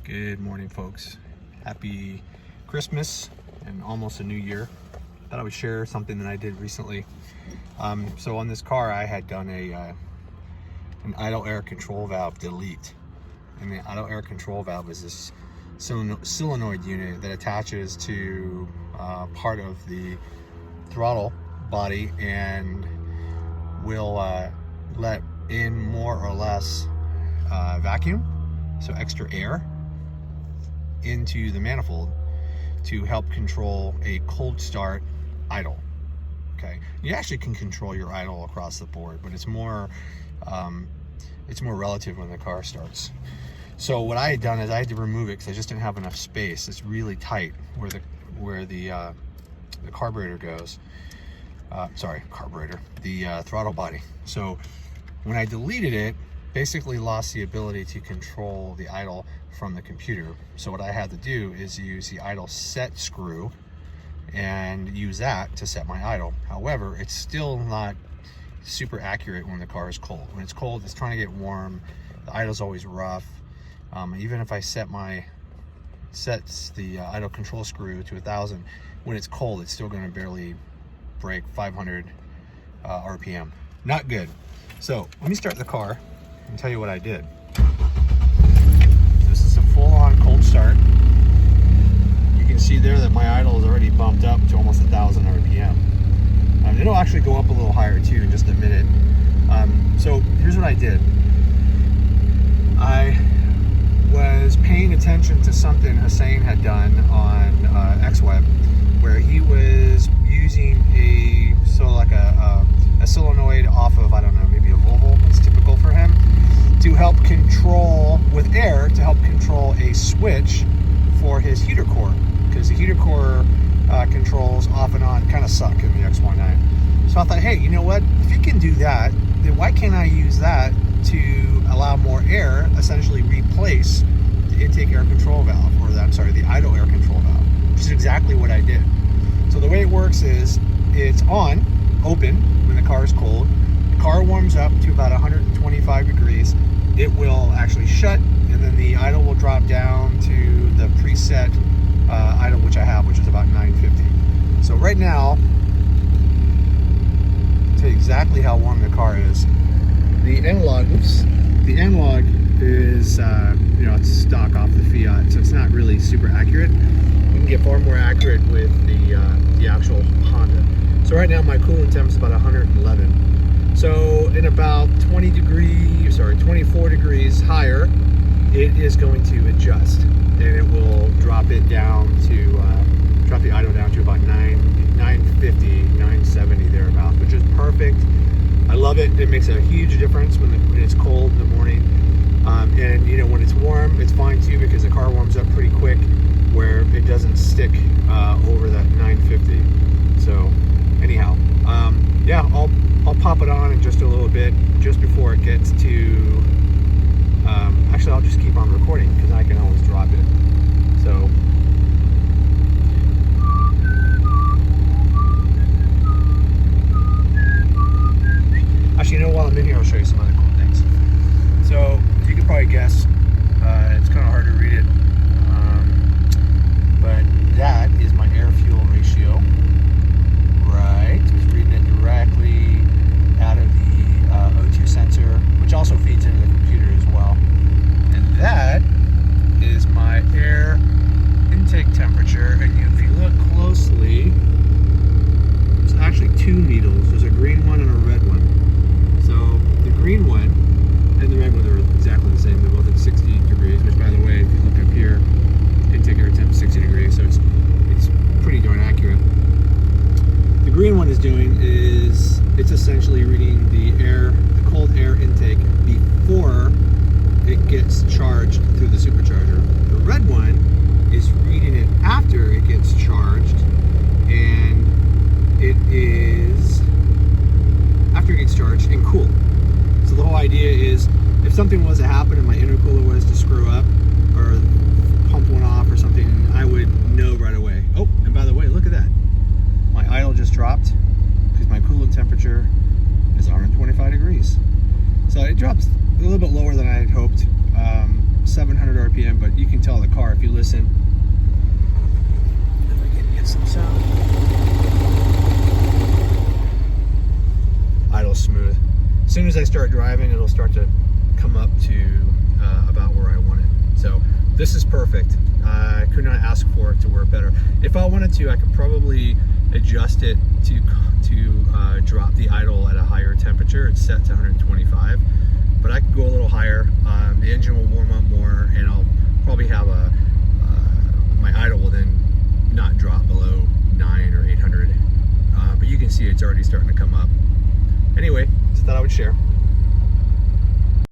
Good morning, folks. Happy Christmas and almost a new year. Thought I would share something that I did recently. So on this car, I had done an idle air control valve delete. And the idle air control valve is this solenoid unit that attaches to part of the throttle body and will let in more or less vacuum, so extra air, into the manifold to help control a cold start idle. Okay, you actually can control your idle across the board, but it's more relative when the car starts. So what I had done is I had to remove it because I just didn't have enough space. It's really tight where the carburetor goes. The throttle body. So when I deleted it, basically lost the ability to control the idle from the computer. So what I had to do is use the idle set screw and use that to set my idle. However, it's still not super accurate when the car is cold. When it's cold, it's trying to get warm. The idle's always rough. Even if I set the idle control screw to 1,000, when it's cold, it's still going to barely break 500 RPM. Not good. So let me start the car and tell you what I did. This is a full-on cold start. You can see there that my idle is already bumped up to almost 1,000 RPM. It'll actually go up a little higher too in just a minute. So here's what I did. I was paying attention to something Hussein had done on XWeb, where he was using a solenoid off of, I don't know, maybe a Volvo. It's typical for him, to help control with air, to help control a switch for his heater core, because the heater core controls off and on kind of suck in the X19. So I thought, hey, you know what? If you can do that, then why can't I use that to allow more air, essentially replace the intake air control valve, or the idle air control valve, which is exactly what I did. So the way it works is it's on, open, when the car is cold. The car warms up to about 125 degrees. It will actually shut, and then the idle will drop down to the preset idle, which I have, which is about 950. So right now, I'll tell you exactly how warm the car is. The end log is, it's stock off the Fiat, so it's not really super accurate. You can get far more accurate with the actual Honda. So right now my coolant temp is about 111. So in about 24 degrees higher, it is going to adjust, and it will drop it down to drop the idle down to about 950, 970 thereabouts, which is perfect. I love it. It makes a huge difference when it's cold in the morning. And when it's warm, it's fine too, because the car warms up pretty quick, where it doesn't stick over that 950. So anyhow, yeah, I'll pop it on in just a little bit, just before it gets to. Actually, I'll just keep on recording because I can always drop it. So. Actually, while I'm in here, I'll show you some other cool things. So, as you can probably guess, it's kind of hard to read it, but that is my air-fuel ratio. Right, it's reading it directly out of the O2 sensor, which also feeds into the computer as well. And that is my air intake temperature. And if you look closely, there's actually two needles. There's a green one and a red one. So the green one and the red one are exactly the same. They're both at 60 degrees, which, by the way, if you look up here, intake air temp 60 degrees, so it's pretty darn accurate. The green one is doing is it's essentially reading the cold air intake before it gets charged through the supercharger. The red one is reading it after it gets charged, and it is after it gets charged and cool. So the whole idea is, if something was to happen and my intercooler was to screw up or pump one off or something, I would know right away. Oh, and by the way, look at that. My idle just dropped because my coolant temperature is 125 degrees. So it drops a little bit lower than I had hoped, 700 RPM, but you can can tell the car if you listen. If I can get some sound. Idle smooth. As soon as I start driving, it'll start to come up to about where I want it. So this is perfect. I could not ask for it to work better. If I wanted to, I could probably adjust it to drop the idle at a higher temperature. It's set to 125, but I could go a little higher. The engine will warm up more, and I'll probably have my idle will then not drop below 9 or 800. But you can see it's already starting to come up. Anyway, just thought I would share.